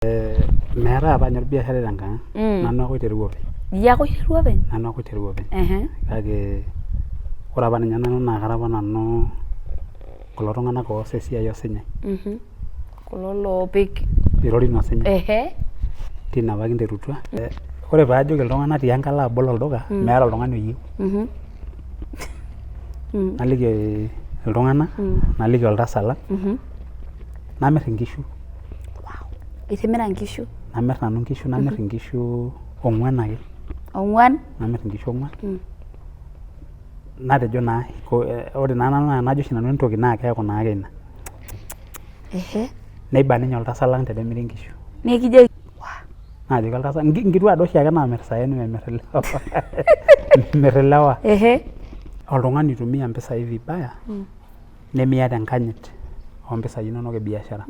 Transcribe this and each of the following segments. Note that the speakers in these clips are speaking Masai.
Meeta apa nyor biashara tenkang nanu ake oiterua openy. Iyie ake oiterua openy? Nanu ake oiterua openy. Kake ore apa ninye nanu naa kara apa nanu kulo tung'anak oos esiai osinyai. Kulo loopik irorin osinyai. Tine apa kinterutua. Ore paajoki iltung'anak tiang alo abol olduka meeta oltung'ani oyieu. Naliki iltung'anak naliki oltasat lang namirr inkishu. Itimira nkishu? Namirr nanu nkishu, namirr inkishu 4 ake. 4? Namirr inkishu 4. Natejo naa ore naa nanu enajo oshi nanu entoki naa keeku naake ina. Neiba ninye oltasat lang tenemiri inkishu. Nekijoki? Naajoki oltasat nkituak doi oshiake naamirr saen memirr ilewa. Mirr ilewa. Oltung'ani oitumia mpisai vibaya nemiata enkanyit ompisai inonok e biashara.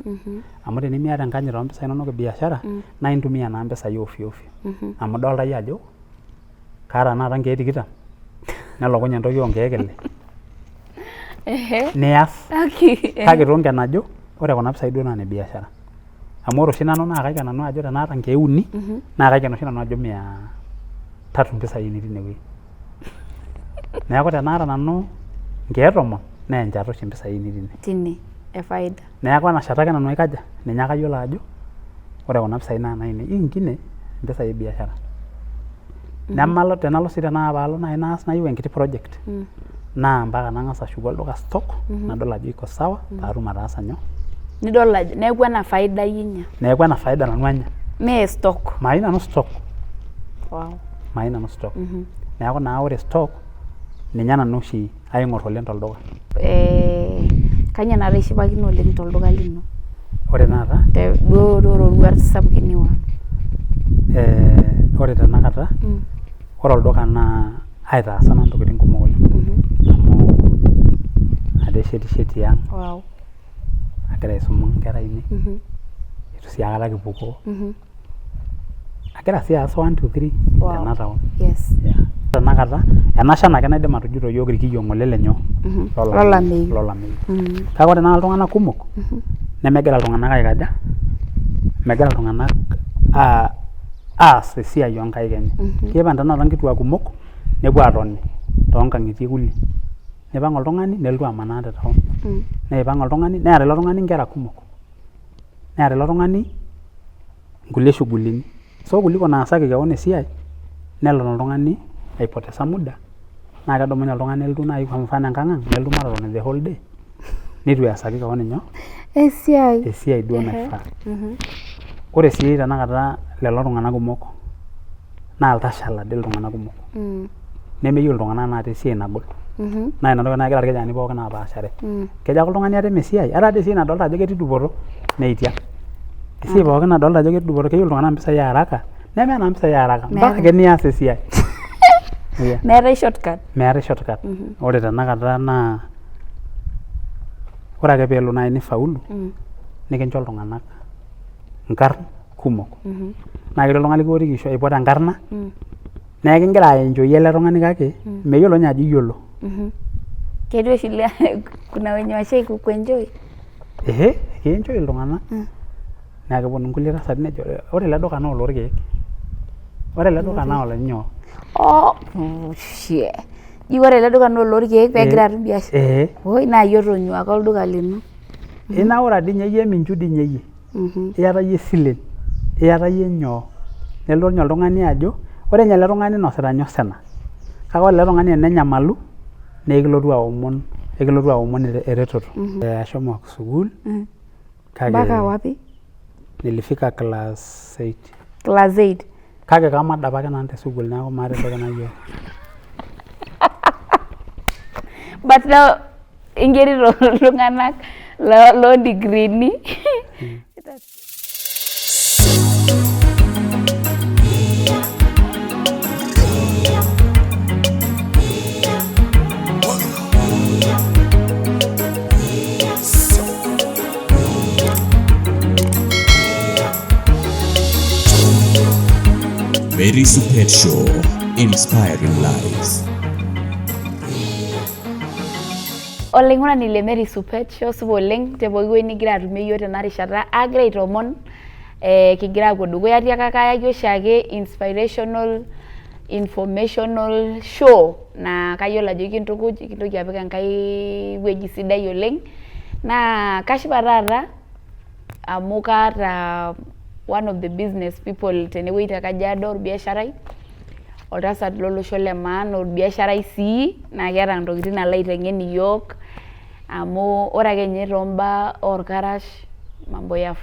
Amu tenimiata enkanyit ompisai inonok e biashara naa intumia naa mpisai ovyo ovyo. Amu idolta iyie ajo kaata tenakata nkeek 20 nelokunye entoki onkeek 6. Nias. Kake tonken ajo ore kuna pisai duo naa ne biashara. Amu ore oshi nanu naa kaiken nanu ajo tenaata nkeek 3 naa kaiken oshi nanu ajo 300 mpisai ainei tinewueji. Neeku tenaata nanu nkeek 10 naa enchata oshi mpisai ainei tine. Tine efaida. Neeku ena shata ake nanu aikaja ninye ake ayiolo ajo ore kuna pisai naa nainei. Ingine mpisai e biashara. Nemalo tenalo sii tenakata paalo naaji naas nayieu enkiti project naa mpaka nang'as ashuku olduka stock nadol ajo iko sawa paatum ataasa nyoo. Nidol ajo neeku ena faida iyie inya. Neeku ena faida nanu anya. Mee stock. Mayieu nanu stock. Mayieu nanu stock. Neeku naa ore stock ninye nanu oshi aing'orr oleng tolduka. Kanyoo nara ishipakino oleng tolduka lino? Ore taata duo roruat sapukin niwaa. Ore tenakata ore olduka naa aitaasa nanu ntokiting kumok oleng. Amu ateshetisheti ang'. Agira aisuma nkera ainei. Itu sii aikata kipukoo. Agira sii aas 1, 2, 3 tena town. Tenakata enashan ake naidim atujuto yiok irkiyo ng'ole lenyoo lolameyu. Kake ore naa iltung'anak kumok nemegira iltung'anak aikaja, megira iltung'anak aas esiai onkaik enye. Kipang' tenakata nkituak kumok nepuo aatoni toonkang'itie kulie. Nipang' oltung'ani nelotu amanaa te town. Neipang' oltung'ani neeta ilo tung'ani nkera kumok. Neeta ilo tung'ani nkulie shughulini. So kuliko naasaki keon esiai nelo oltung'ani aipotesa muda naa kedumunye oltung'ani nelotu naaji kwa mfano enkang' ang' nelotu matotoni the whole day nitu easaki keon inyoo? Esiai duo naifaa. Ore sii tenakata lelo tung'anak kumok naa iltashala dii iltung'anak kumok. Nemeyieu iltung'anak naata esiai nagol. Naa ina toki nagira irkijanani pookin apaashare. Kejo ake oltung'ani atem esiai, ata dii esiai nadolta ajo ketii dupoto neitia. Esiai pookin nadolta ajo ketii dupoto keyieu iltung'anak mpisai e haraka nemeeta mpisai e haraka. Mpaka ake nias esiai. Meetai shortcut. Meetai shortcut. Ore tenakata naa ore ake peelo naaji nifaulu nikincho iltung'anak nkarn kumok. Naa ketii oltung'ani likiotiki aipot enkarna naa kingira aenjoy ele tung'ani kake meyiolo ninye ajo iyiolo. Ketii oshi kuna wenye washai kuenjoy. Kienjoy iltung'anak. Naa kepwonu nkulie tasati nejo ore ele duka naa olorkeek. Ore ele duka naa olonyoo. Ji ore ele duka naa olorkeek peegira atum biashara. Oi naa iyie otonyua ake olduka lino. Inaura dii ninye iyie minchu dii ninye iyie. Iyata iyie isilen. Iyata iyie nyoo. Nelotu ninye oltung'ani ajo ore ninye ele tung'ani inosita nyoo osina. Kake ore ele tung'ani enenyamalu naa ekilotu aomon eretoto. Ashomo sukuul. Mpaka wapi? Nilifika class 8. Class 8. Kake kamada apake nanu te sukuul neeku maata entoki nayiolo. But now ingerito iltung'anak loo digriini. Mary Supet Show, inspiring lives. Olaing'urani le Mary Supet Show supa oleng te pooki wueji nigira atumie iyiok tena rishata agira aitoomon kigira apuo dukuya tiaka kayaki oshiake inspirational informational show na kayiolo ajo kintukuj kintoki apik enkai wueji sidai oleng na kashipa taata amu kaata one of the business people tenewueji te Kajiado biasharai oltasat lolosho le maa biasharai sii na keeta ntokitin nalo aiteng'en iyiok amu ore ake nye tombaa orkarash mambo ya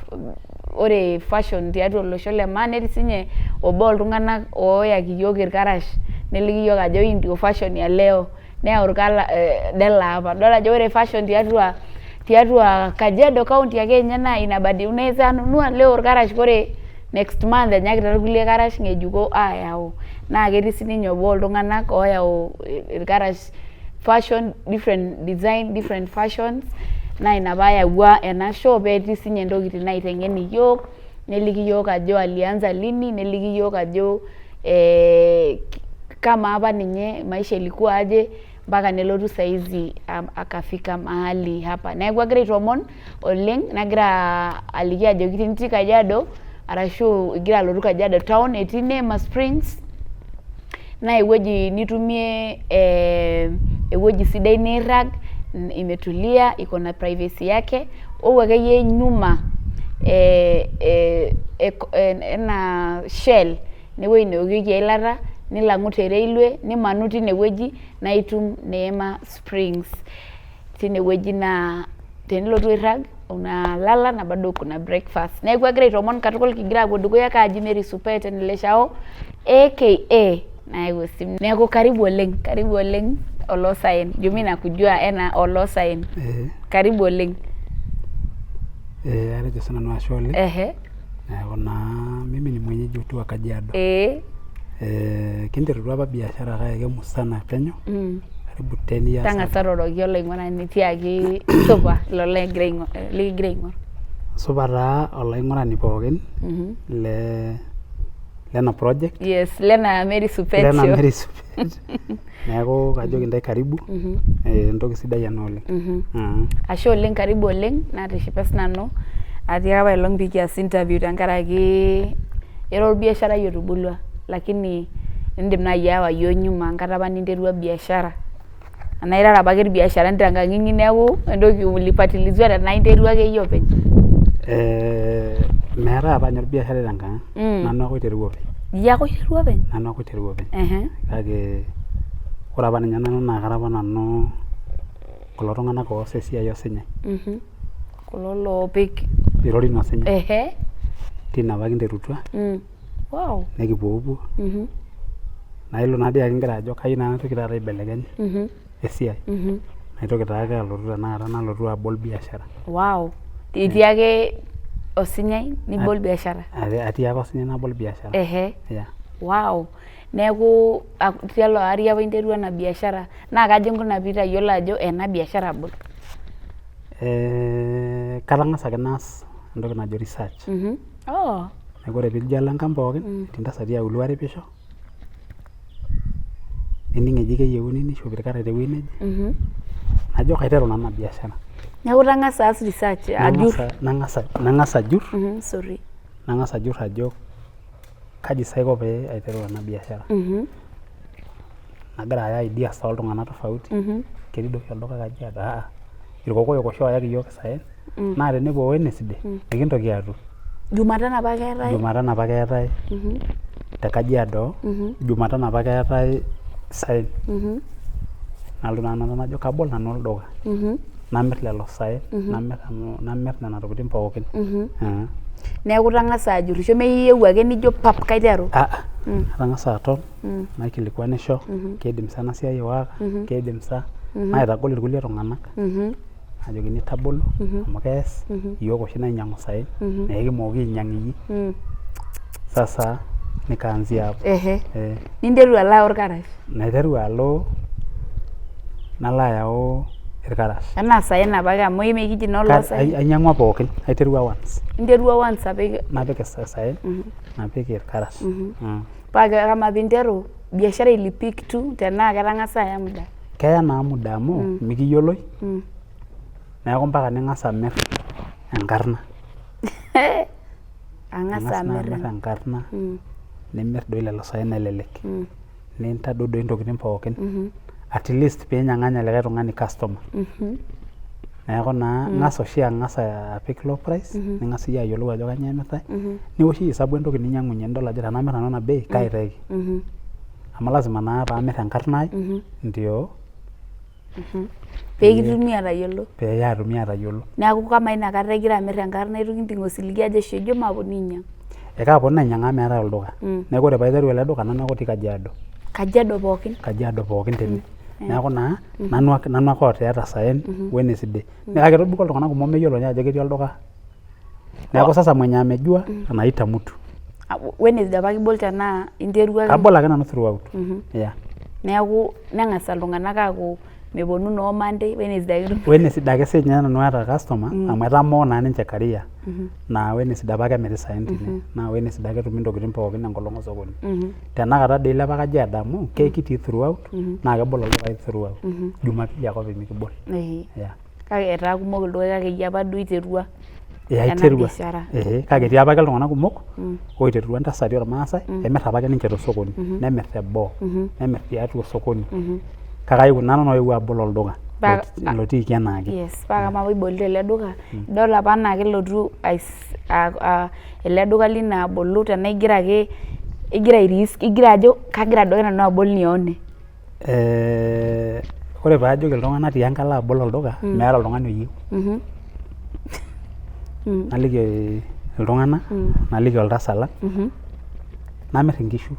ore fashion tiatua olosho le maa netii sinye obo oltung'anak oyaki iyiok irkarash neliki iyiok ajo hii ndio fashion ya leo neyau irkala dela hapa dol ajo ore fashion tiatua Kajiado county ake nye na inabadi unaweza nunua leo irkarash kore next month enyakita irkulie karash ng'ejuko ayau na ketii sininye obo oltung'anak oyau irkarash fashion different design different fashions na ina payawua ena show petii sinye ntokitin naiteng'en iyiok neliki iyiok ajo alianza lini neliki iyiok ajo kama hapa ninye maisha ilikuwa aje mpaka nelotu saizi akafika mahali hapa neeku agira aitomon oleng nagira aliki ajo kitii Kajiado arashu igira alotu Kajiado town etii Neema Springs na ewueji nitumie ewueji sidai nirag imetulia iko na privacy yake ou akeyie nyuma na shell newueji neokieki eilata nilang'u te railway nimanu tinewueji na itum Neema Springs tinewueji na tenilotu airag unalala na bado kuna breakfast neeku agira aitomon katukul kigira apuo dukuya kaaji Mary Supet eneleshao aka neeku karibu oleng Olosaen jumi nakujua ena Olosaen karibu oleng areje sana na shole neeku na mimi ni mwenyeji wa Kajiado kinterutua apa biashara kake musana penyo karibu 10 years tanga saroroki oloing'orani tiaki supa likigira aing'or supa taa oloing'orani pookin lena project yes lena Mary Supet neeku kajoki ntae karibu entoki sidai ena oleng ashe oleng karibu oleng natishipa sinanu atii apa ilong pikias interview tenkaraki era biashara yotubulua lakini indim na yawa yo nyuma nkata apa ninterua biashara anaira apa ke biashara ntang'ang'ini neeku entoki ulipatilizwa na interua ake yio openy meeta apa nyor biashara tenkang nanu ake iterua openy yako iterua openy nanu ake iterua openy kake ore apa ninye nanu na karapa nanu kulo tung'anak oos esiai osinyai kulo loopik irorin osinyai tina apa kinterutua wow nekipuopuo na ilo nadia kingira ajo kayieu na natoki taata aibelekeny esiai naitoki taake alotu tanakata nalotu abol biashara wow itii ake osinyai nibol biashara atii ake osinyai nabol biashara wow neeku tialo ari apa interua na biashara na kajo nkuna pitayiolo ajo ena biashara abol katang'asa ake naas entoki najo research neeku ore piijo alo enkang pookin etii ntasati auluo aripisho ening eji keyieuni nishopi irkarash tewueji neje najo kaiteru nanu na biashara neeku tang'asa aas research ajur nang'asa ajur sorry nang'asa ajur ajo kaji saiko pee aiteru ena biashara nagira aya ideas oltung'anak tofauti ketii doshi olduka Kajiado irkokoyo oshi oyaki iyiok isaen na tenepuo Wednesday nikintoki atu Jumatano apa keetae te Kajiado Jumatano apa keetae saen nalotu nanu najo kabol nanu olduka namir lelo saen namir nena tokitin pookin neeku tang'asa ajurisho meyieu ake nijo pap kaiteru tang'asa aton naikilikuanisho kiidim sa ena siai iwaka kiidim sa naitagol irkulie tung'anak ajokini tabolo amu kees iyiok oshi nainyang'u saen nekimooki ainyang' iyie sasa nikaanzia hapo ninteru alo orkarash naiteru alo nalo ayau irkarash enaa saen apake amu imekiji nolosaen ainyang'ua pookin aiterua once interua once apik napik saen napik irkarash pake kama pinteru biashara ilipik tu tenaa ketang'asa aya muda keya naa muda amu mikiyioloi neeku mpaka ning'asa amir enkarna ang'asa amir enkarna nimir doi lelo saen nelelek nintadou doi ntokitin pookin at least piinyang'anya likae tung'ani customer neeku naa ng'as oshi ang'as apik low price ning'as iyie ayiolou ajo kanyioo emirtae niwosh hisabu entoki ninyang'unye nidol ajo tenamir nanu ena bei kaitaki amu lazima naa paamir enkarna ai ndio peekitumi atayiolo peeyatumi atayiolo neeku kama inakata igira amir enkarna itu kinting osiligi ajo shejo maaponu ainyang ekaaponu ainyang amu meetae olduka neeku ore paiteru ele duka nanu ake otii Kajiado pookin tene neeku naa nanu ake oota saen Wednesday kake etobiko iltung'anak kumok meyiolo ninye ajo ketii olduka neeku sasa mwenye amejua anaita mtu Wednesday apa kibol tenaa interua kabol ake nanu throughout neeku neng'asa iltung'anak aaku meponu noo Monday Wednesday ake siinye nanu aata customer amu etamoo naa ninche career naa Wednesday apa ake emiri saen tine naa Wednesday ake etumi ntokitin pookin enkolong osokoni tenakata doi ilepa Kajiado amu kekitii throughout naa kebol oldukai throughout Jumapili ake openy mikibol kake etaa kumok ildukai kake iyie apa duo iterua kake etii apake iltung'anak kumok oiterua ntasati ormaasai emirr apake ninche tosokoni nemirr teboo nemirr tiatua osokoni kake ayieu nanu oewuo abol olduka lotiiki enaake paa kama apa ibolito ele duka idol apa naa kelotu ele duka lino abolu tenaa igira airisk igira ajo kagira duo nanu abol nione ore paajoki iltung'anak tiankalo abol olduka meeta oltung'ani oyieu naliki iltung'anak naliki oltasat lang namirr inkishu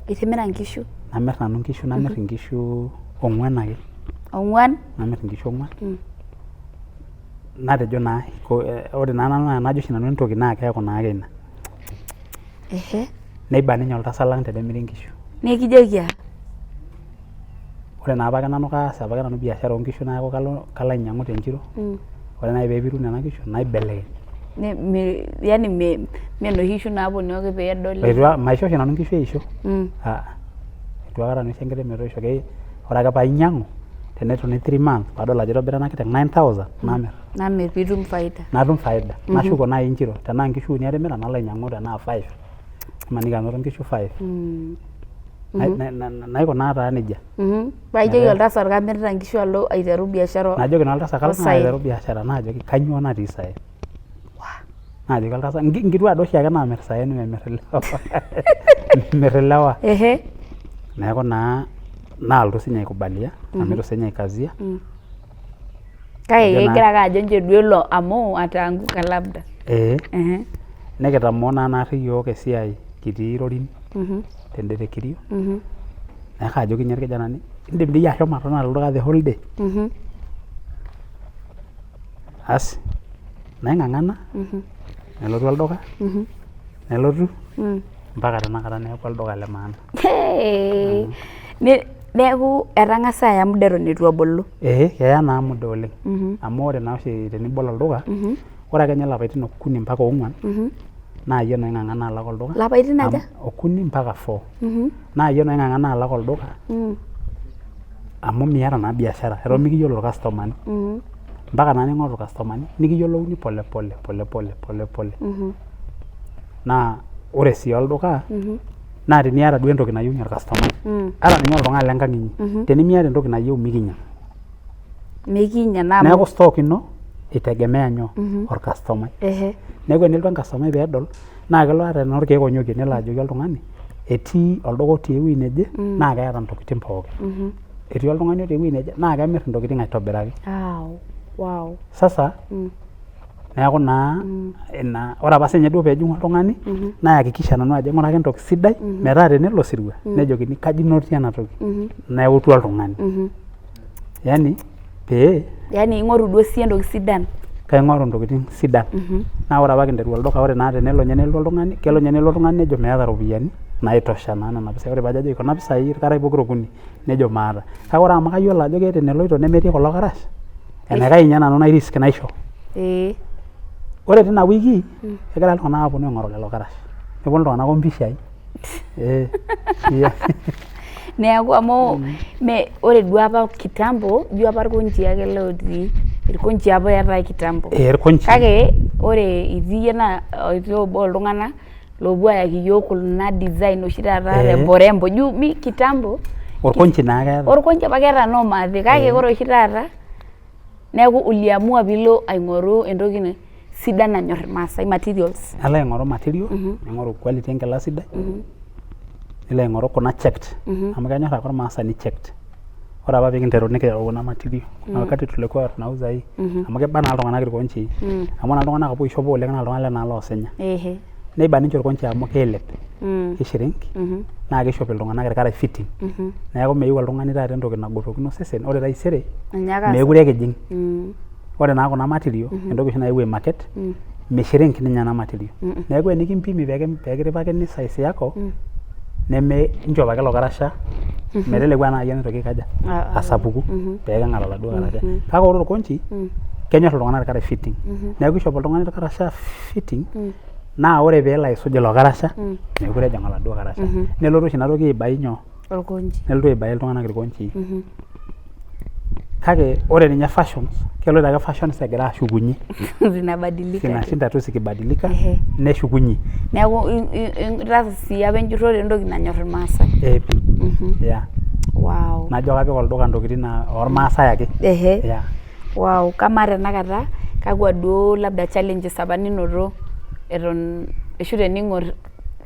itimira nkishu namirr nanu nkishu namirr inkishu 4 ake namirr inkishu 4 natejo naa ore naa nanu enajo oshi nanu entoki naa keeku naake ina neiba ninye oltasat lang tenemiri nkishu nekijoki ore naa apake nanu kaas apake nanu biashara oonkishu neeku kalo ainyang'u tenchiro ore naaji peepiru nena kishu naibelekeny yani menoshi kishu naaponu ake peedoli maisho oshi nanu nkishu eisho itu akata nanu aisho enkiteng metoisho ore ake painyang'u tenetoni 3 months paadol ajo itobira ena kiteng 9,000 namirr piitum faida natum faida nashuko naaji nchiro tenaa nkishu 5 atimira nalo ainyang'u tenaa 5 imaniki anoto nkishu 5 naikunaa taa nejia paijoki oltasat kamirita nkishu alo aiteru biashara najoki naa oltasat kalo aiteru biashara naajoki kanyoo natii saen naajoki oltasat nkituak doi oshiake naamirr saen memirr ilewa neeku naa naaltu sinye aikubalia amu itu sinye aikazia kake kegira ake ajo nche duo elo amu ataanguka labda nekitamoo naa naarri yiok esiai kitii rorin tende te Kirio neeku ajoki ninye irkijanani indim dii ashomo atotona tolduka the whole day asi naing'ang'ana nelotu olduka nelotu mpaka tenakata neeku olduka le maana neeku etang'asa aya muda eton itu ebulu keya naa muda oleng amu ore naa oshi tenibol olduka ore ake ninye lapaitin 3 mpaka 4 naa yie naing'ang'ana alak olduka lapaitin aja 3 mpaka 4 naa yie naing'ang'ana alak olduka amu miata naa biashara eton mikiyiolo irkastomani mpaka naa ning'oru irkastomani nikiyiolouni pole pole naa ore sii olduka naa teniata duo entoki nayieu irkastomani ata ninye oltung'ani lenkang inyi tenimiata entoki nayieu mikinyang neeku stock ino itegemea nyoo orkastomai neeku enelotu enkastomai peedol naa kelo ata enaa irkeek onyokie nelo ajoki oltung'ani etii olduka otii ewueji neje naa keeta ntokitin pookin etii oltung'ani otii ewueji neje naa kemirr ntokitin aitobiraki sasa neeku naa ina ore apa sinye duo peejing'u oltung'ani nayakikisha nanu ajo aing'uraki entoki sidai metaa tenelo sirua nejokini kaji inotie ena toki neutu oltung'ani yani ing'oru duo sii entoki sidan kaing'oru ntokitin sidan naa ore apa kinteru olduka ore naa tenelo nye nelotu oltung'ani kelo nye nelotu oltung'ani nejo meeta ropiyiani naitosha naa nena pisai ore paajo ajoki kuna pisai irkarash pokira 3 nejo maata kake ore amu kayiolo ajo teneloito nemetii kulo karash enaikash ninye nanu nairisk naisho ore tina wiki kegira iltung'anak aaponu aing'oru lelo karash neponu iltung'anak ompishai neeku amu ore duo apa kitambo duo apa irkunji ake lotii irkonchi apa eetae kitambo. Irkonchi. Kake ore itii iyie naa itii obo oltung'anak loopuo ayaki iyiok kuna design oshi taata rembo juu mi kitambo. Orkonchi naa keeta. Orkonchi apa keeta nomathi kake ore oshi taata neeku uliamua piilo aing'oru entoki sidan nanyor irmaasai materials. Alo aing'oru material, aing'oru quality enkila sidai. Nilo aing'oru kuna checked. Amu kenyor ake ormaasani checked. Ore apa pikinteru nikiyau kuna material. Na wakati tulikuwa tunauza hii. Amu keba naa iltung'anak irkonchi. Amu naa iltung'anak apa oishopo oleng naa iltung'anak lenaalo oosinya. Neiba ninche orkonchi amu kiilep. Kishrink. Naa kishop iltung'anak irkarash fitting. Neeku meyieu oltung'ani taata entoki nagorokino osesen. Ore taisere meekure kijing. Ore naa kuna material entoki oshi naewuo market mishrink ninye ena material. Neeku enikimpimi peekitipakini size yako neme inchop ake ilo karasha meteleku enaa iyie nitoki aikaja asapuku peeking'at oladuo karasha. Kake ore orkonchi kenyor iltung'anak irkarash fitting. Neeku kishop oltung'ani irkarasha fitting naa ore peelo aisuj ilo karasha meekure ejing oladuo karasha. Nelotu oshi ina toki aibai nyoo? Orkonchi. Nelotu aibai iltung'anak irkonchii. Kake ore ninye fashions keloito ake fashions egira ashukunye. Zinabadilika. Zinashinda tu zikibadilika neshukunye. Neeku itaasa sii apa enjurrore entoki nanyor irmaasai. Pii. Yeah. Wow. Najo kapik olduka ntokitin ormaasai ake. Yeah. Wow, kama tenakata kakwa duo labda challenges apa ninoto eton ashu tening'orr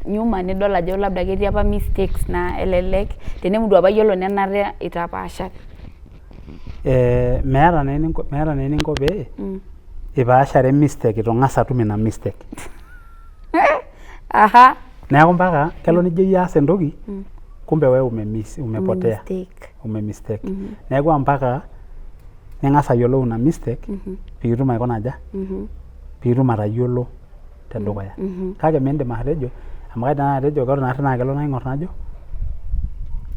nyuma nidol ajo labda ketii apa mistakes na elelek tenemutu apa yiolo nenare itapaashare. Meeta naa eninko pee ipaashare mistake itu ng'as atum ina mistake. Aha. Neeku mpaka kelo nijo iyie aas entoki kumbe wewe umepotea. Mistake. Neeku mpaka ning'as ayiolou ina mistake piitum aikuna aja? Piitum atayiolo tedukuya. Kake miindim atejo amu kaidim atejo ore naari naa kelo naing'orr najo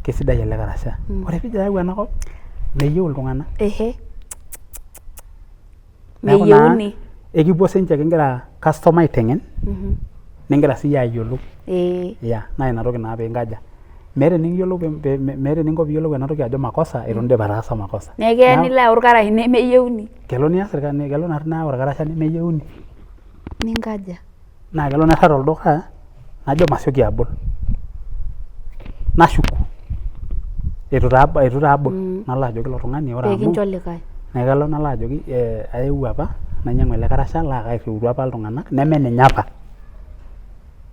kesidai ele karasha. Ore piijo ayau enakop meyieu iltung'anak. Meyieuni. Ekipuo sinche kigira customer aiteng'en nigira siyie ayiolou. Yeah, naa ina toki naa piinkaja. Meeta eninko piiyiolou ena toki ajo makosa eton indipa ataasa makosa. Neeku keya nilo ayau irkarash nemeyieuni. Kelo naari nayau irkarasha nemeyieuni. Ninkaja. Naa kelo nairrag olduka najo masioki abol. Nashuku. Itu taa abol. Nalo ajoki ilo tung'ani ore amu. Peekincho likae. Neeku kelo nalo ajoki aewuo apa nainyang'u ele karasha laa kairriutua apa iltung'anak neme ninye apa.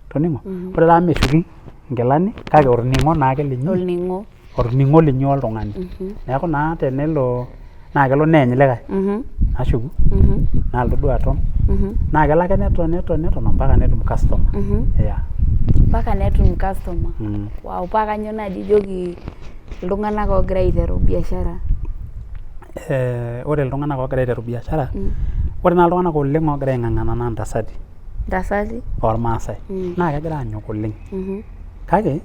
Toning'o? Ore taa meshuki nkilani kake orning'o naake linyi. Orning'o linyi oltung'ani. Neeku naa tenelo naa kelo neeny likae. Nashuku. Nalotu duo aton. Naa kelo ake neton mpaka netum customer. Yeah. Mpaka netum customer. Wow, paa kanyioo naaji ijoki iltung'anak oogira aiteru biashara? Ore iltung'anak oogira aiteru biashara, ore naa iltung'anak oleng oogira aing'ang'ana naa ntasati. Ntasati? Ormaasai. Naa kegira aanyok oleng. Kake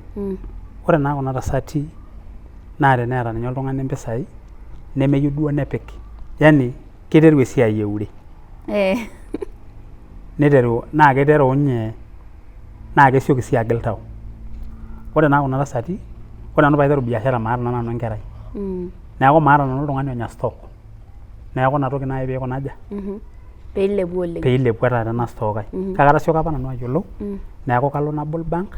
ore naa kuna tasati naa teneeta ninye oltung'ani impisai nemeyieu duo nepik. Yani kiteru esiai eure. Niteru naa kiteru ninye naa kesioki sii agil tau. Ore naa kuna tasati, ore nanu paiteru biashara maata nanu enkerai. Neeku maata nanu oltung'ani onya stock. Neeku ina toki naaji piikuna aja? Peilepu oleng. Peilepu ata tena stock ai. Kake atasioka apa nanu ayiolou. Neeku kalo nabol bank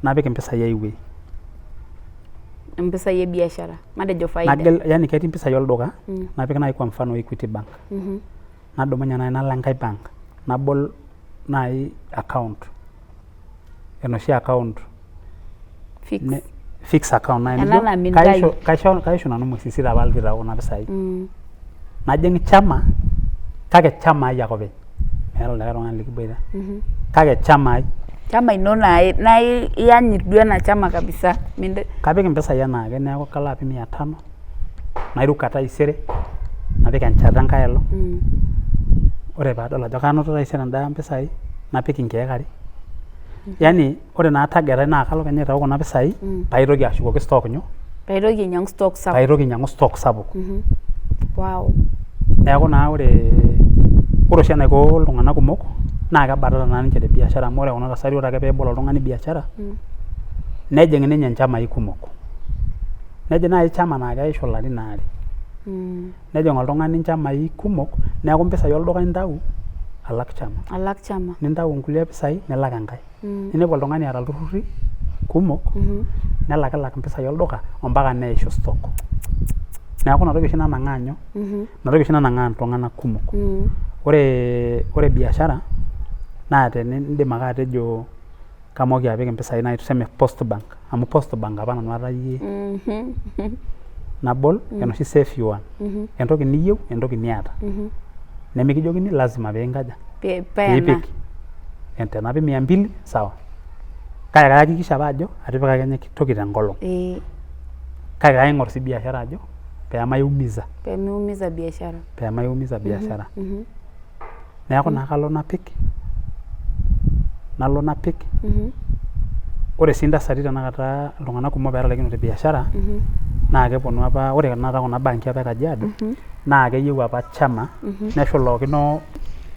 napik impisai ai wuei. Impisai ebiashara matejo faida. Nagil yani ketii impisai olduka napik naaji kwa mfano Equity Bank. Nadumunye naaji nalo enkae bank nabol naaji account. Enoshi account. Fix account naaji. Kaisho nanu mwezi sita apa alpita kuna pisai. Najing chama kake chama ai ake openy. Meeta likae tung'ani likiboita. Kake chama ai. Chama ino naa iyanyit duo ena chama kabisa. Kapik impisai enaake neeku kalo apik 500 nairuka taisere napik enchata enkae olong. Ore paadol ajo kanoto taisere endaa mpisai napik inkeek are. Yani ore naa target ai naa kalo kenya aitau kuna pisai paitoki ashukoki stock nyoo? Paitoki ainyang'u stock sapuk. Paitoki ainyang'u stock sapuk. Wow. Neeku naa ore oshi enaiko iltung'anak kumok naa kebatata naa ninche te biashara amu ore kuna tasati ore ake peebol oltung'ani biashara nejing ninye nchamai kumok. Nejing naaji chama naa keisho ilarin aare. nejing oltung'ani nchamai kumok neeku mpisai olduka intau alak chama nintau nkulie pisai nilak enkae ninepu oltung'ani eeta ilturruri kumok nelakilak mpisai olduka ompaka neishu stock neeku ina toki oshi nanang'aa nyoo ina toki oshi nanang'aa iltung'anak kumok ore biashara naa tenindim ake atejo kamooki apik impisai naaji tuseme post bank amu post bank apa nanu atayie nabol enoshi save you one entoki niyieu entoki niata nemikijokini lazima piinkaja piipik tenapik 200 sawa kake kayakikisha apa ajo atipika kenya toki tenkolong kake kaing'or sii biashara ajo peemaiumiza biashara neeku naa kalo napik ore sii ntasati tenakata iltung'anak kumok peetalaikinote biashara naa keponu apa ore tenakata kuna banki apa e Kajiado naa keyieu apa chama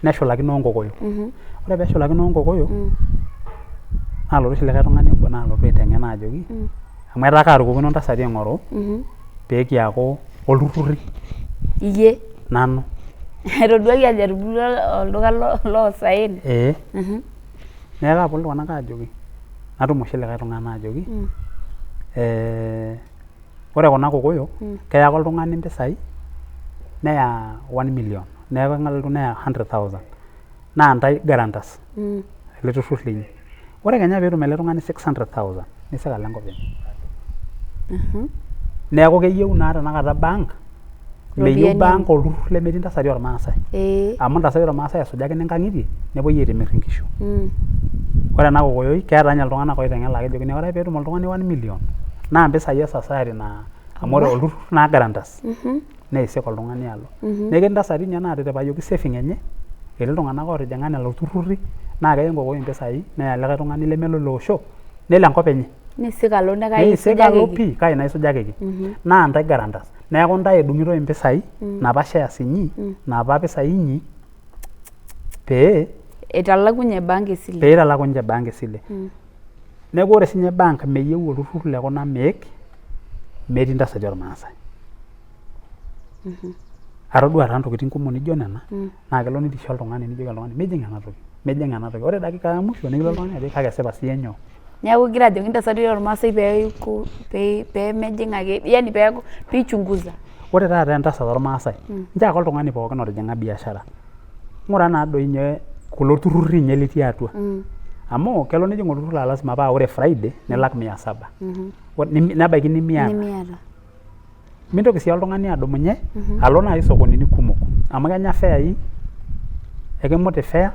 neshulakino Nkokoyo ore peeshulakino Nkokoyo naalotu oshi likae tung'ani obo naalotu aiteng'en ajoki amu etaa kaarukokino ntasati aing'oru peekiaku olturruri iyie nanu etoduaki ajo etubulua olduka loosaen neeku kaapuo iltung'anak aajoki natum oshi likae tung'anak ajoki ore kuna Kokoyo keya ake oltung'ani mpisai neya 1 million neeku eng'aletu neya 100,000 naa ntae guarantors ele turrur linyi ore kenya peetum ele tung'ani 600,000 nisik alo enkop enye neeku keyieu naa tenakata bank meyieu bank olturrur lemetii ntasati ormaasai amu ntasati ormaasai esujakini nkang'itie nepuoi aitimirr inkishu ore ena Kokoyoi keeta ninye iltung'anak oiteng'en laa kejokini ore peetum oltung'ani 1 million naa mpisai e society naa amu ore olturrur naa guarantors neisik oltung'ani alo neeku ketii ntasati ninye naatipikayioki saving enye etii iltung'anak ootijing'a lelo turruri naa keya Enkokoyo mpisai neya likae tung'ani leme lilo osho nelo enkop enye nisik alo pii kai naisujakeki naa ntae guarantors neeku ntae edung'itoi impisai napa shares inyi napa pisai inyi pee italakunye bank esile neeku ore sinye bank meyieu olturrur le kuna meek metii ntasati ormaasai atodua taa ntokitin kumok nijo nena naa kelo nitisho oltung'ani nijoki oltung'ani mijing ena toki ore dakika ya musho nikilo oltung'ani ajo kake esipa sii enyoo neeku igira ajoki ntasati ormaasai peemejing ake yani piichunguza ore taata entasat ormaasai nchoo ake oltung'ani pookin otijing'a biashara ng'ura naa doi nye kulo turruri nye litii atua amu kelo nijing olturrur laa lazima paa ore Friday nilak 700 nebaiki ni 100 mintoki sii oltung'ani adumunye alo naaji sokonini kumok amu kenya feyai ekimuti fare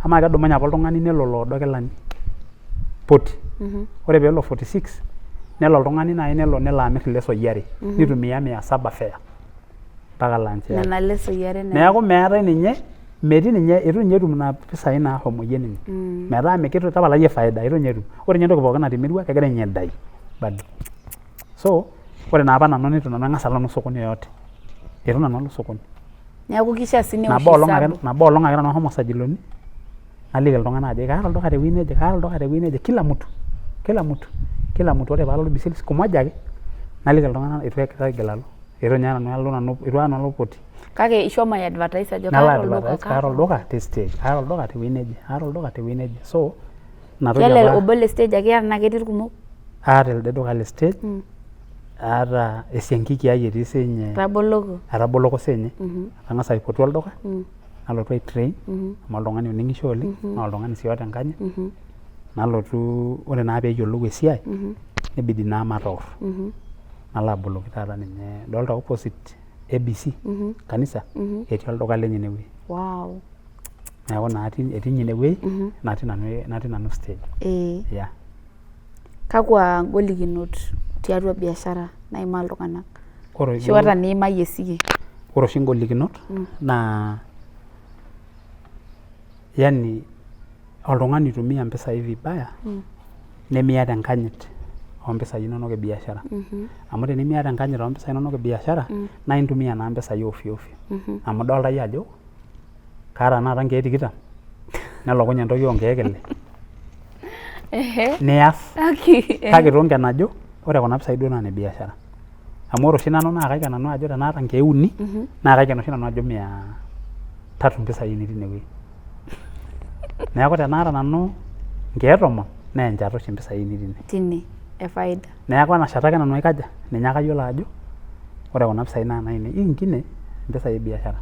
amaa kedumunye apa oltung'ani nelo loodo kilani 40 ore peelo 46 nelo oltung'ani naaji nelo amirr ilesoi are nitumia 700 fare mpaka lunch nena lesoi are neeku meetai ninye metii ninye itu ninye etum ina pisai naahomoyie ninye metaa mikitu tapalayie faida itu ninye etum ore ninye entoki pookin natimirua kegira ninye aidai bado so ore naapa nanu nitu nanu ang'as alo sokoni yoyote itu nanu alo sokoni neeku kishaa sii newosh nabo olong ake nanu ashomo sajiloni naliki iltung'anak ajo kaata olduka tewueji neje kila mtu ore paalo bisil siku moja ake naliki iltung'anak itu aigil alo itu ninye nanu poti kake ishomo advertise ajo kaata olduka te stage kaata olduka tewueji neje so kele obo le stage ake eeta naa ketii irkumok aata elde duka le stage aata esiankiki ai etii siinye ataboloko siinye atang'asa aipotu olduka nalotu aitrain amu oltung'ani oning'isho oleng naa oltung'ani sii oota enkanyit nalotu ore naa peeyiolou esiai nibidi naa matoorr nalo aboloki taata ninye dolta opposite ABC kanisa etii olduka lenye inewueji neeku naa etii ninye inewueji natii nanu stage kakwa ngolikinot tiatua biashara naimaa iltung'anak ashu ata niimayie siyie ore oshi ngolikinot naa yani oltung'ani itumia mpisai vibaya nemiata enkanyit oompisai inonok ebiashara amu tenimiata enkanyit oompisai inonok ebiashara naa intumia naa mpisai ovyo amu idolta iyie ajo kaata naata nkeek 20 nelokunye entoki oonkeek 6 nias kake itonken ajo ore kuna pisai duo naa ne biashara amu ore oshi nanu naa kaiken nanu ajo tenaata nkeek uni naa kaiken oshi nanu ajo 300 mpisai nitii inewueji neeku tenaata nanu nkeek 10 naa enchata oshi mpisai nitii tine efaida neeku enashata ake nanu aikaja ninye ake ayiolo ajo ore kuna pisai naa naine ingine mpisai ebiashara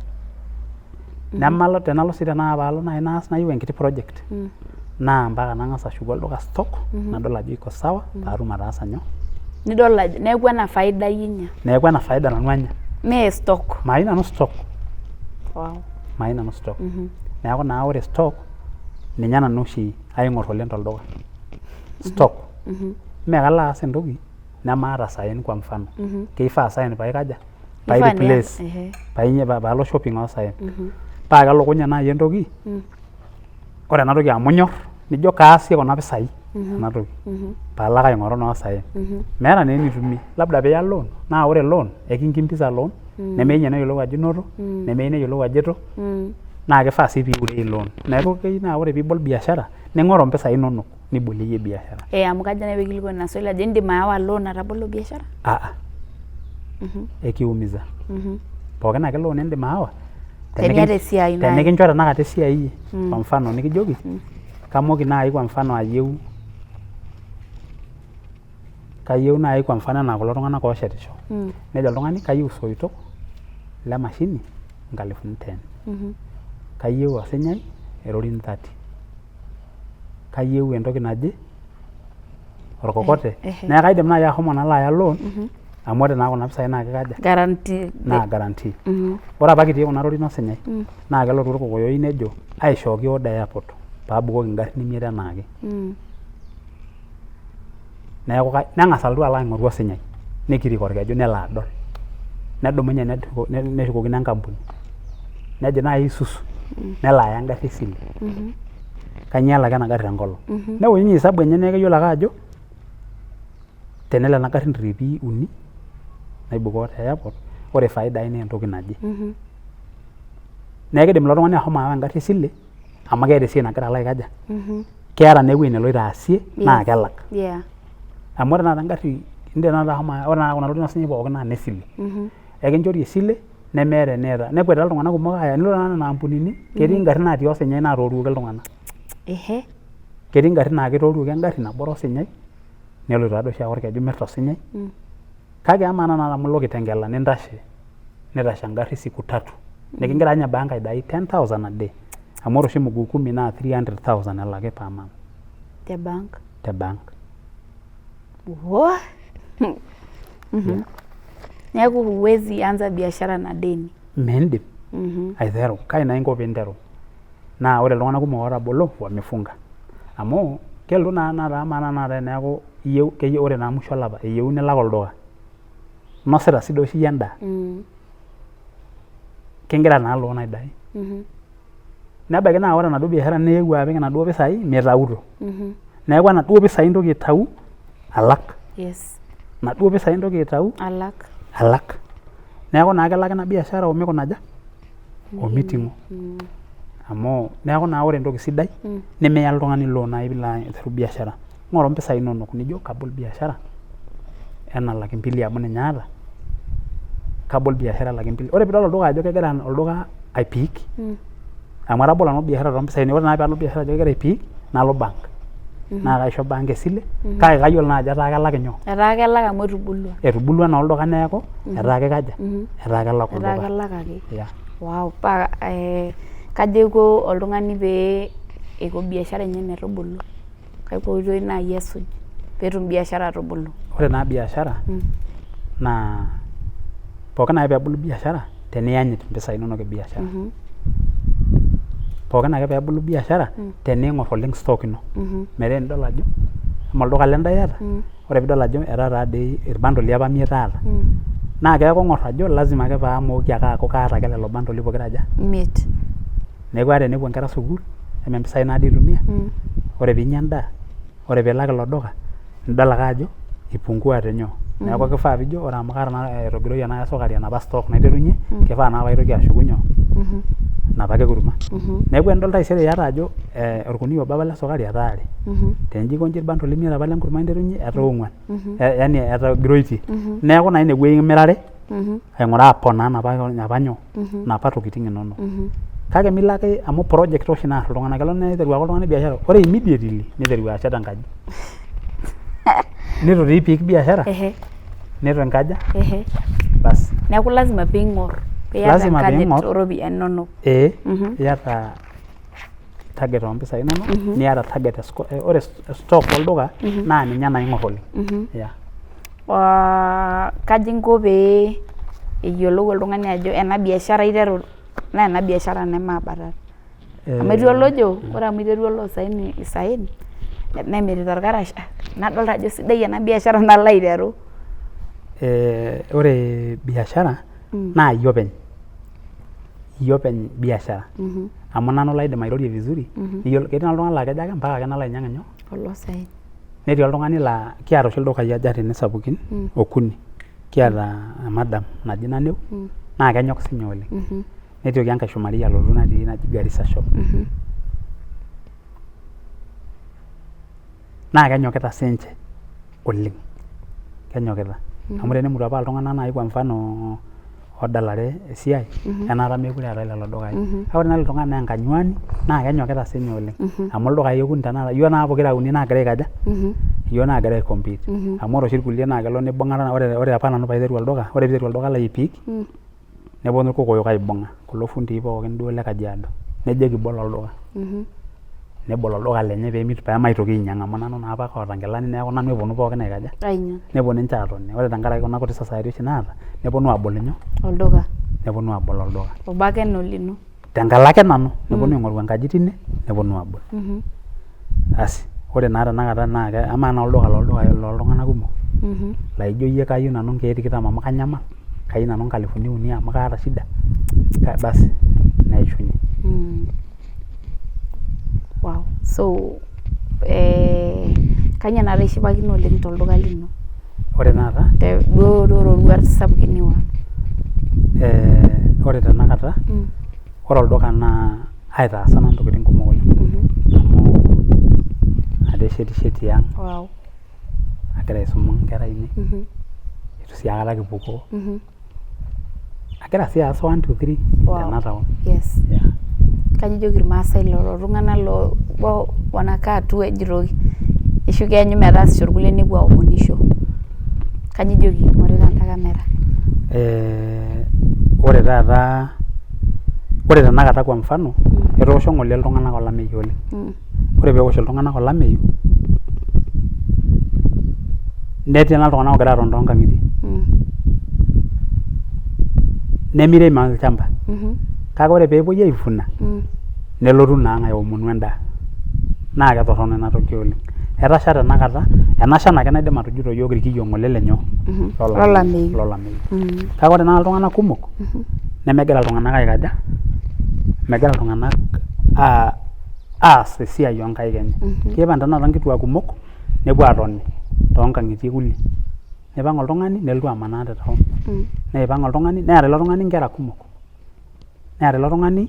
nemalo tenalo sii tenaa paalo naaji naas nayieu enkiti project naa mpaka nang'as ashuku olduka stock nadol ajo iko sawa paatum ataasa nyoo nidol ajo neeku ena faida inya neeku ena faida nanu anya mee stock mayieu nanu stock wow neeku naa ore stock ninye nanu oshi aing'or oleng tolduka stock mee kalo aas entoki nemaata saen kwa mfano keifaa saen paikaja paireplace paalo shopping oosaen paa kelukunya naaji entoki ore ena toki amu nyorr nijo kaasie kuna pisai ena toki paalo ake aing'oru noosaen meeta naa enitumie labda piiya loan naa ore loan ekinkimbiza loan nemeyieu ninye neyiolou ajo inoto nemeyieu neyiolou ajo itu naa kifaa sii piiurei loan neeku keyieu naa ore piibol biashara ning'oru mpisai inonok niboliyie biashara amu kaja naa peekilikuan ina swali ajo indim aawa loan atabolo biashara ekiumiza pookin ake loan indim aawa teniata esiai naaji tenikincho tenakata esiai iyie kwa mfano nikijoki kamoki naaji kwa mfano kayieu naaji kwa mfano enaa kulo tung'anak ooshetisho nejo oltung'ani kayieu isoitok le mashini 10,000 kayieu osinyai erorin 30 kayieu entoki naje orkokote neeku kaidim naaji ashomo nalo aya loan amu ore naa kuna pisai naa kikaja guarantee ore apa kitii kuna rorin osinyai naa kelotu irkokoyoi nejo aishooki order airport paabukoki ingarrin imiet enaake neeku neng'as alotu alo aing'oru osinyai nikirik orkeju nelo adol nedumunye neshukokino enkampuni nejo naaji isusu nelo aya engarri esile kanyialaki ena garri tenkolong newoshunye hesabu enye neeku keyiolo ake ajo tenelo ena garri ntripi 3 naibukoo te airport ore faida ai naa entoki naje neeku kidim ilo tung'ani ashomo aawa engarri esile amu keeta esiai nagira alo aikaja keeta naa ewueji neloito aasie naa kelak amu ore naata engarri indim naata ashomo ore naa kuna tokitin osinyai pookin naa nesile ekinchori esile nemeeta eneeta nekwetita iltung'anak kumok aaya nilo naa nena ampunini ketii ingarrin natii osinyai naatooruoki iltung'anak ketii ingarrin naa kitooruoki engarri nabo osinyai neloito taadoi oshi ake orkeju mirta osinyai kake amaa naa amu ilo Kitengela nitashe engarri siku 3 nikingira ninye bank aidai 10,000 a day amu ore oshi mguu 10 naa 300,000 elaki per month te bank neeku huwezi anza biashara na deni miindim aiteru kai naa inko piinteru naa ore iltung'anak kumok ootabolo wamefunga amu kelotu naa naata neeku iyieu ore naa musho olapa eyieu nilak olduka inosita sii doi oshi iyie endaa kingira naa loan aidai nebaiki naa ore enaduo biashara niewuo apik enaduo pisai mitauto neeku enaduo pisai intoki aitau alak enaduo pisai intoki aitau alak neeku naa kelak ina biashara omikunaja omiting'o amu neeku naa ore entoki sidai nimiya oltung'ani loan naaji piilo aiteru biashara ng'oru mpisai inonok nijo kabol biashara ena 200,000 amu ninye aata kabol biashara 200,000 ore piidol olduka ajo kegira olduka aipiik amu atabolo nanu biashara toompisai ore naa paalo biashara ajo kegira aipiik nalo bank naa kaisho bank esile kake kayiolo naa ajo etaa kelak nyoo etaa kelak amu etubulua naa olduka neeku etaa kikaja etaa kelak olduka etaa kelak ake paa kajo iko oltung'ani pee eiko biashara enye metubulu kakwa oitoi naaji esuj peetum biashara atubulu ore naa biashara naa pookin ake peebulu biashara teniyanyit mpisai inonok ebiashara pookin ake peebulu biashara teniing'or oleng stock ino metaa enidol ajo ama olduka lendaa iyata ore piidol ajo etaa taadoi irbandoli apa 500 aata naa keeku ng'or ajo lazima ake paamooki ake aaku kaata ake lelo bandoli pokira aja 5 neeku ata tenepuo nkera sukuul eme mpisai naadii itumia ore piinya endaa ore piilak ilo duka nidol ake ajo ipungua tenyoo neeku kifaa piijo ore amu kaata naa aitogiroyie naa esukari enapa stock naiterunye kifaa naa paitoki ashuku nyoo napake kurma neeku enidol taisere iyata ajo orkuniyia obo apa le sukari etaa are tenijiko nji irbandoli imiet apa lenkurma interunye etaa ong'uan yani etaa giroitie neeku naa inewueji imirare aing'uraa aponaa napa nyoo napa tokiting inonok kake milo ake amu project oshi naar iltung'anak kelo neiteru ake oltung'ani biashara ore immediately niteru ashet enkaji nitu tii piik biashara nitu enkaja bas neeku lazima piing'or piiyata enkanyit ooropiyiani inonok iyata target oompisai inonok niata target ore stock olduka naa ninye naing'or oleng kaji inko pee eyiolou oltung'ani ajo ena biashara aiteru naa ena biashara nemaabatata amu etii olojo ore amu iterua oloosaen isaen nemirita irkarash nadolta ajo sidai ena biashara nalo aiteru ore biashara naa iyie openy biashara amu nanu laidim airorie vizuri ketii oltung'ani laa kejo ake mpaka ake nalo ainyang' nyoo oloosaen netii oltung'ani laa kiata oshi ildukai aja tene sapukin okuni kiata madam naji Naneu naa kenyok sinye oleng netioki enkae shumari alotu natii naji Garissa shop naa kenyokita sinche oleng kenyokita amu tenemutu apa iltung'anak naaji kwa mfano odalare esiai enaata mekure eetae lelo dukai kake ore naa lelo tung'anak naa enkanyuani naa kenyokita sinye oleng amu ildukai okuni tenakata iyiok naa pokira uni naagira aikaja iyiok naagira aicompete amu ore oshi irkulie naa kelo nibung'ata ore apa nanu paiteru olduka ore piiteru olduka lai piik neponu irkokoyok aibung'a kulo fundii pookin duo le Kajiado nejo kibol olduka nebol olduka lenye peemaitoki ainyang' amu nanu naa apa oota nkilani neeku nanu eponu pookin aikaja neponu ninche aatoni ore tenkaraki kuna kuti society oshi naata neponu aabol nyoo olduka neponu aabol olduka obo ake nolino tenkalo ake nanu neponu aing'oru enkaji tine neponu aabol asi ore naa tenakata naa amaa naa olduka loltung'anak kumok laijo iyie kayieu nanu nkeek tikitam amu kanyamal kayieu nanu nkalifuni uni amu kaata shida basi neishunye wow so kanyio naa ishipakino oleng tolduka lino ore taata duo roruat sapukin niwa ore tenakata ore olduka naa aitaasa nanu ntokitin kumok oleng amu adeshetisheti ang' agira aisuma nkera ainei itu sii aikata kipukoo agira sii aas 1 2 3 tena taon kaji ijoki irmaasai lelo tung'anak wanakaa tu ejitoki ishu keenyu metaasisho irkulie nepuo aomonisho kaji ijoki ing'orita enda kamera ore taata ore tenakata kwa mfano etoosho ng'ole iltung'anak olameyu oleng ore peewosh iltung'anak olameyu netii naa iltung'anak ogira aton toonkang'itie nemirem olchamba kake ore peepuoi aivuna nelotu naa ng'ae aomonu endaa naa ketorrono ina toki oleng etasha tenakata enashan ake naidim atujuto yiok irkiyio ng'ole lenyoo lolameyu kake ore naa iltung'anak kumok nemegira iltung'anak aikaja megira iltung'anak aas esiai oonkaik enye kiipang' tenakata nkituak kumok nepuo aatoni toonkang'itie kulie neipang' oltung'ani nelotu amanaa te taon neipang' oltung'ani neeta ilo tung'ani nkera kumok neeta ilo tung'ani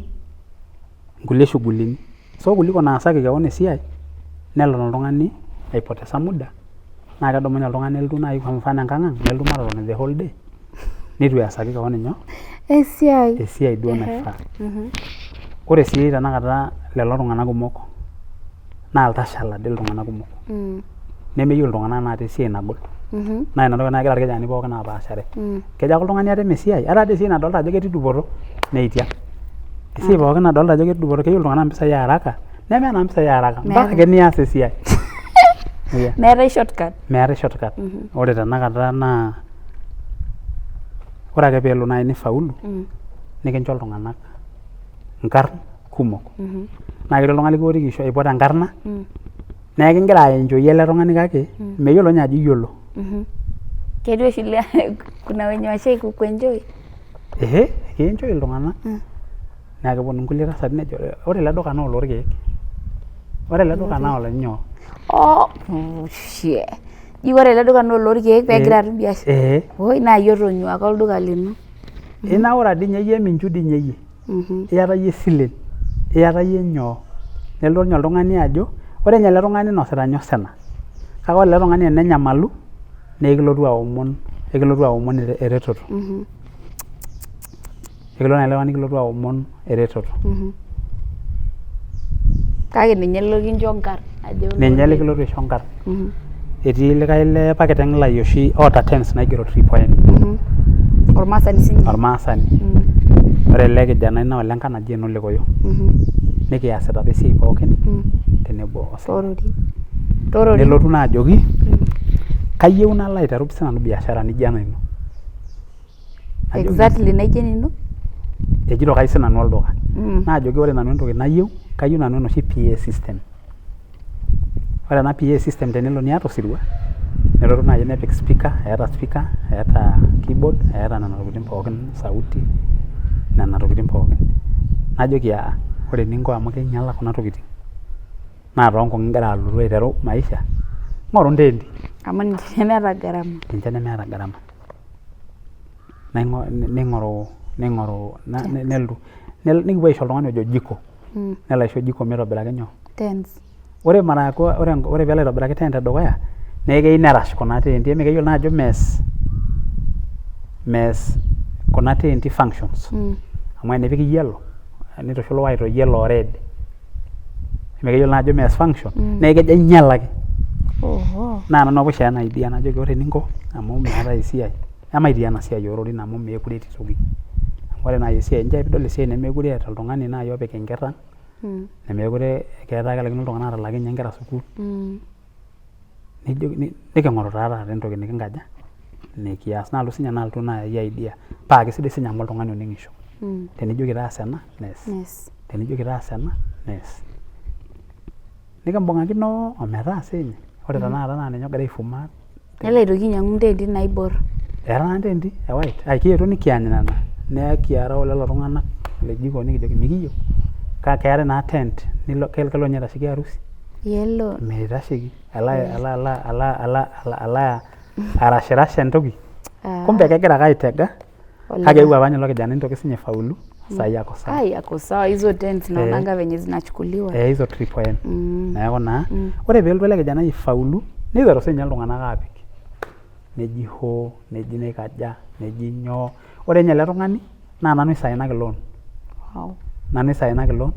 nkulie shughulini so kuliko naasaki kewon esiai nelo oltung'ani aipotesa muda naa kedumunye oltung'ani nelotu naaji kwa mfano enkang' ang' nelotu matotoni the whole day nitu easaki kewon inyoo esiai duo naifaa ore sii tenakata lelo tung'anak kumok naa iltashala dii iltung'anak kumok nemeyieu iltung'anak naata esiai nagol naa ina toki nagira irkijanani pookin apaashare kejo ake oltung'ani atem esiai ata dii esiai nadolta ajo ketii dupoto neitia esiai pookin nadolta ajo ketii dupoto keyieu iltung'anak mpisai haraka nemeeta mpisai haraka mpaka ake nias esiai meetai shortcut ore tenakata naa ore ake peelo naaji nifaulu nikincho iltung'anak nkarn kumok naa ketii oltung'ani likiotiki aipot enkarna naa kingira aenjoy ele tung'ani kake meyiolo ninye ajo iyiolo ketii oshi kuna wenye washai kuenjoy kienjoy iltung'anak naa keponu nkulie tasati nejo ore ele duka naa olorkeek ore ele duka naa olonyoo ore ele duka naa olorkeek peegira atum biashara oi naa iyie otonyua ake olduka lino inaura dii nye iyie minchu dii nye iyie iyata yie silen, iyata yie nyoo, nelotu ninye oltung'ani ajo ore ninye ele tung'ani inosita nyoo sina, kake ore ele tung'ani tenenyamalu naa ekilotu aomon eretoto. Ekilotu naa ele tung'ani kilotu aomon eretoto. Kake ninye likincho nkarn ajo ninye likilotu aisho nkarn. Etii likae le pakiteng' lai oshi oota terms naigero 3 point. Ormaasani sinye. Ormaasani. Ore ele kijanai naa olenkarna naji Enolikoyo. Nikiasita apa esiai pookin tenebo Torori. Nelotu naa ajoki kayieu nalo aiteru sinanu biashara nijo ena ino. Exactly naijio enino? Ejito kai sinanu olduka. Naajoki ore nanu entoki nayieu, kayieu nanu enoshi PA system. Ore ena PA system tenelo niata osirua, nelotu naaji nepik speaker, eeta keyboard, eeta nena tokitin pookin, sauti, nena tokitin pookin. Najoki ore eninko amu keinyala kuna tokitin naa toonkung igira alotu aiteru maisha, ng'oru nteenti. Amu ninche nemeeta gharama. Ninche nemeeta gharama. Nelotu nikipuo aisho oltung'ani ojo jiko. Nelo aisho jiko mitobiraki nyoo? Tents. Ore peelo aitobiraki tent edukuya naa keyieu nerash kuna teenti, keyiolo naa ajo mees kuna teenti functions. Amu enipik yellow, nitushul white o yellow o red. Keyiolo naa ajo mees function, naa kejo ainyalaki. Naa nanu apa oshi ena idea najoki ore eninko amu meetai esiai, emaitii ena siai oororin amu meekure etii toki. Ore naaji esiai, njo piidol esiai nemeekure eeta oltung'ani naaji opik inkera, nemeekure keetai kelaikino iltung'anak aatalaki ninye inkera sukuul. Niking'oru taa taata entoki nikinkaja, nikias nalotu sinye nalotu naaji idea paa kesidai sinye amu oltung'ani oning'isho. Tenijoki taasa ena, nees. Tenijoki taasa ena, nees. Nikimbung'akino ometaasa ninye. Ore tanakata naa ninye ogira aifuma. Nelo aitoki ainyang'u nteenti naiborr. Eeta naa nteenti e white. Kietuo nikiany nena. Nekiarau lelo tung'anak le jiko nikijoki mikiyieu. Kake keetai naa tent kelo ninye aitasheki harusi. Yellow. Meitasheki. Alo arashirash entoki. Kumbe kegira ake aitega. Kake eewuo apa ninye ilo kijanai nitoki sinye aifaulu. Sai ako sawa. Ako sawa hizo tents naonanga venye zinachukuliwa. Hizo 3 point. Neeku naa ore peelotu ele kijanai aifaulu niteru sinye iltung'anak aapik. Neji hoo, neji naikaja, neji nyoo. Ore ninye ele tung'ani naa nanu oisainaki loan. Nanu oisainaki loan.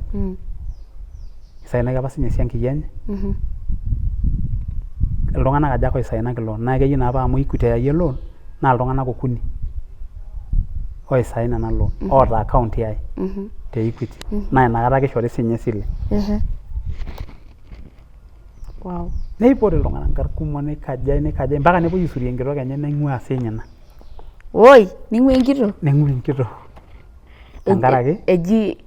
Isainaki apa sinye esiankiki enye. Iltung'anak aja ake oisainaki loan. Naa keyieu naa amu Equity eyayie loan naa iltung'anak okuni oisain ena loan oota account ai te Equity. Naa inakata ake ishori sinye esile. Neipotu iltung'anak nkarn kumok nikajae mpaka nepuoi aisurie enkitok enye naing'ua siinye ina. Oi, ning'ua enkitok? Ning'ua enkitok. Tenkaraki eji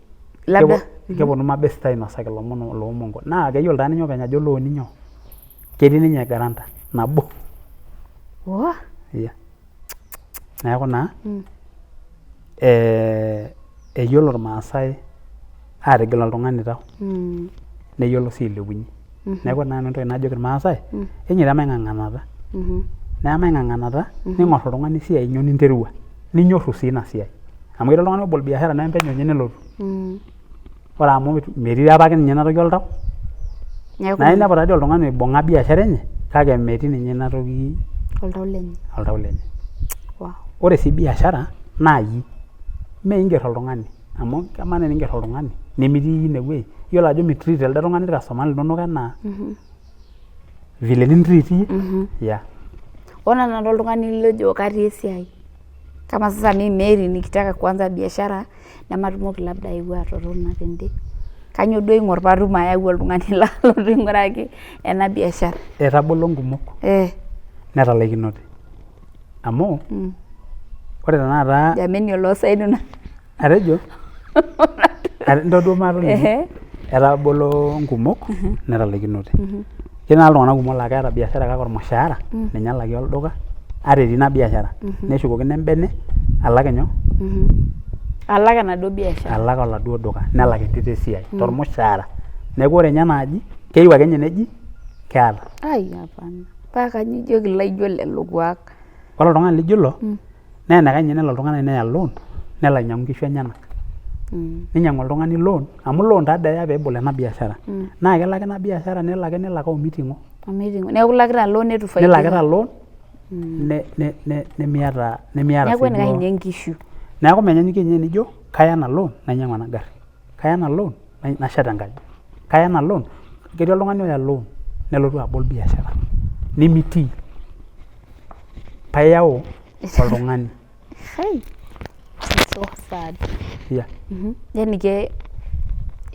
labda keponu mabeste ainosaki ilomon loomongo. Naa keyiolo taa ninye openy ajo looni nyoo. Ketii ninye guarantor nabo. Neeku naa eyiolo irmaasai aatigil oltung'ani tau. Neyiolo sii ailepunye. Neeku naa nanu entoki najoki irmaasai, enyeita maing'ang'anata. Naa maing'ang'anata ning'orr oltung'ani esiai nyoo ninterua. Ninyorru sii ina siai. Amu ketii oltung'ani obol biashara naa empenyo enye nelotu. Ore amu metii apake ninye ina toki oltau. Naa inepu taadii oltung'ani oibung'a biashara enye kake metii ninye ina toki oltau lenye. Ore sii biashara naa iyie. Mee ingerr oltung'ani amu kemaa teningerr oltung'ani nemitii ine wuei. Iyiolo ajo mitreat elde tung'ani irkastomani linonok enaa vile nintreat iyie. Ore nanu oltung'ani lojo katii esiai. Kama sasa mimi Mary nikitaka kuanza biashara nematumoki labda ayeu atotona tende. Kanyoo duo aing'orr paatum ayau oltung'ani lalotu aing'uraki ena biashara. Etabolo nkumok. Netalaikinote. Amu ore tenakata jameni oloosaen atejo ntoduo maatoliki. Etabolo nkumok netalaikinote. Ketii naa iltung'anak kumok laa keeta biashara kake ormushaara ninye elaki olduka ata etii ina biashara neshukokino embene alak nyoo? Alak enaduo biashara. Alak oladuo duka nelak entito esiai tormushaara. Neeku ore ninye naaji keyieu ake ninye neji keeta. Hapana. Paa kanyoo ijoki laijo lelo kuak. Ore oltung'ani lijo ilo naa enikash ninye nelo oltung'ani neya loan nelo ainyang'u nkishu enyenak. ninyang'u oltung'ani loan amu loan taadoi eya peebol ena biashara naa kelak ina biashara nelak omiting'o neeku ilakita loan netu faida nilakita loan nemiata neeku enikashinye nkishu neeku menyaanyukie ninye nijo kaya ena loan nainyang'u ena gari kaya ena loan nashet enkaji kaya ena loan ketii oltung'ani oya loan nelotu abol biashara nimitii payau oltung'ani so sad yeah yani ke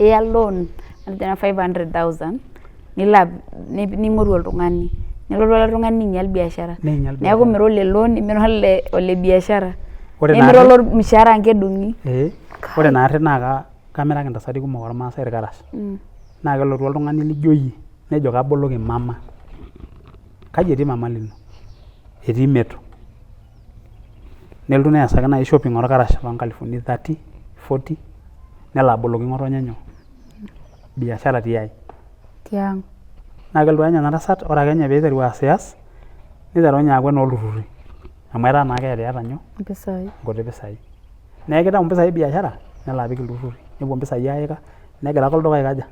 iya loan na 500,000 ning'oru oltung'ani nelotu ele tung'ani ninyal biashara neeku mira ole loan mira ole biashara nemira olo mshahara nkedung'i ore naari naa kamiraki ntasati kumok ormaasai irkarash naa kelotu oltung'ani lijo yie nejo kaboloki mama kaji etii mama lino etii meto nelotu neesaki naaji shopping orkarash loonkalifuni 30-40 nelo aboloki ng'otonye nyoo biashara tiai tiang naa kelotu anya ena tasat ore ake nye peiteru aasias niteru nye aaku enoolturruri amu etaa naa keeta nyoo nkuti pisai neeku kitau mpisai biashara nelo apik ilturruri nepuo mpisai aika negira ake olduka aikaja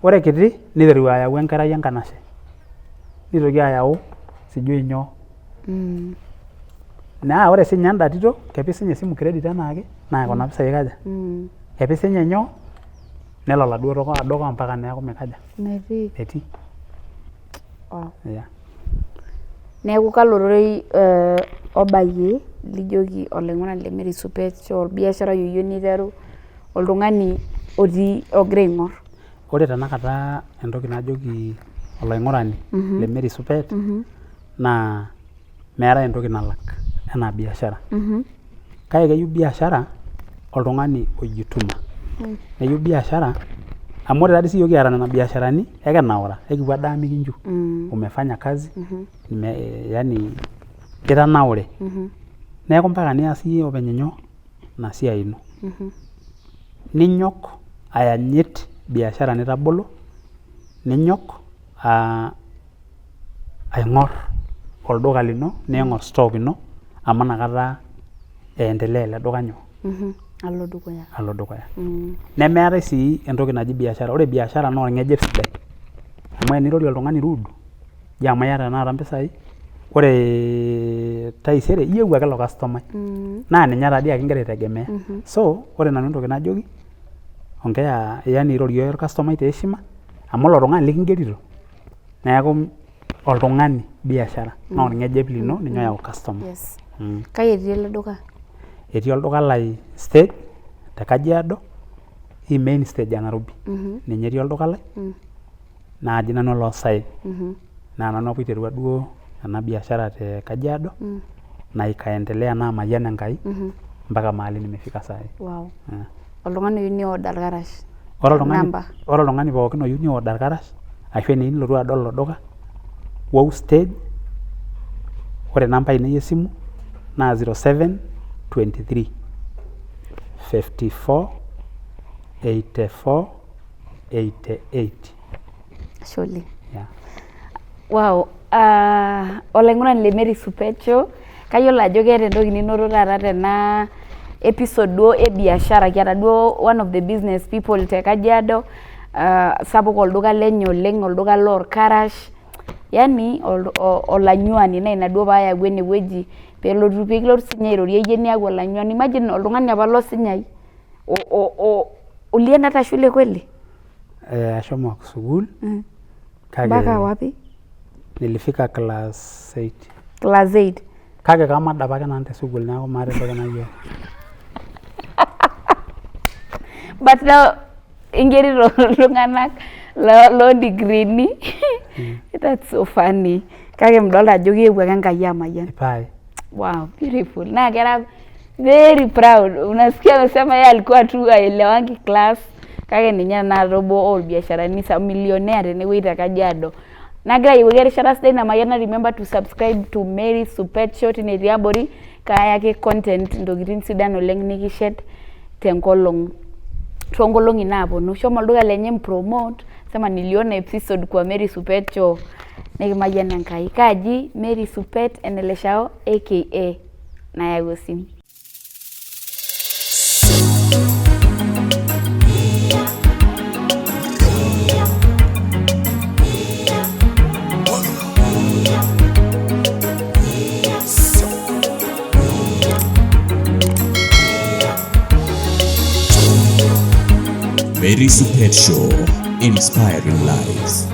ore kiti niteru ayau enkerai enkanashe nitoki ayau sijui nyoo naa ore sinye enda tito kepik sinye esimu credit enaake naa kuna pisai aikaja kepik sinye nyoo nelo oladuo duka mpaka neeku mikaja metii neeku kalo rorei obayie lijoki olaing'urani le Mary Supet orbiashara oyieu niteru oltung'ani ogira aing'or ore tenakata entoki najoki olaing'urani le Mary Supet naa meetai entoki nalak enaa biashara kake keyieu biashara oltung'ani ojituma neyieu biashara amu ore taadoi siyiok kiata nena biasharani ekenaura ekipuo adaa mikinchu umefanya kazi yani kitanaure neeku mpaka nias iyie openy nyoo ina siai ino ninyok ayanyit biashara nitabolo ninyok aing'or olduka lino niing'or stock ino amu inakata eendelea ele duka nyoo alo dukuya nemeetai sii entoki naji biashara ore biashara naa orng'ejep sidai amu enirorie oltung'ani rude jio amu iyata tenakata mpisai ore taisere iyieu ake ilo kastomai naa ninye taadii ake ingira aitegemea so ore nanu entoki najoki ongea yani irorie orkastomai te heshima amu ilo tung'ani likingerito neeku oltung'ani biashara naa orng'ejep lino ninye oyau customer kai etii ele duka etii olduka lai stage te Kajiado hii main stage ya Nairobi ninye etii olduka lai naaji nanu oloosaen naa nanu apa oiterua duo ena biashara te Kajiado na ikaendelea naa mayian Enkai mpaka mahali nimefika sahi oltung'ani oyieu ni-order irkarash ore oltung'ani pookin oyieu ni-order irkarash ashu eniyieu nilotu adol ilo duka wou stage ore namba ainei esimu naa 0723 54 84 88 Surely. Wow, olaing'urani le Mary Supet kayiolo ajo keeta entoki ninoto taata tena episode duo biashara kiata duo one of the business people te Kajiado sapuk olduka lenye oleng olduka loorkarash yani olanyuani naa ina duo paayau enewueji peelotu sinye airorie yie niaku olanyuani imagine oltung'ani apa losinyai ulienda shule kweli ashomo sukuul mpaka wapi nilifika class 8 kake kamadapa ake nanu te sukuul neeku maata entoki nayiolo but now ingerito iltung'anak loo digrini that's so funny kake midolta ajo kiewuo ake Enkai amayian wow beautiful naa kera very proud unasikia unasema yeye alikuwa tu aelewangi class kake ninye naa robo all biasharani sa millionaire tenewueji te Kajiado nagira ayiewuaki erishata sidai namayian na remember to subscribe to Mary Supet Show tine tiabori kaayaki content ntokitin sidan oleng nikishet toonkolong'i naaponu shomo olduka lenye mpromote sema niliona episode kwa Mary Supet Show nikimayian Enkai kaji Mary Supet eneleshao aka nayau simu Erisu Pet Show, inspiring lives.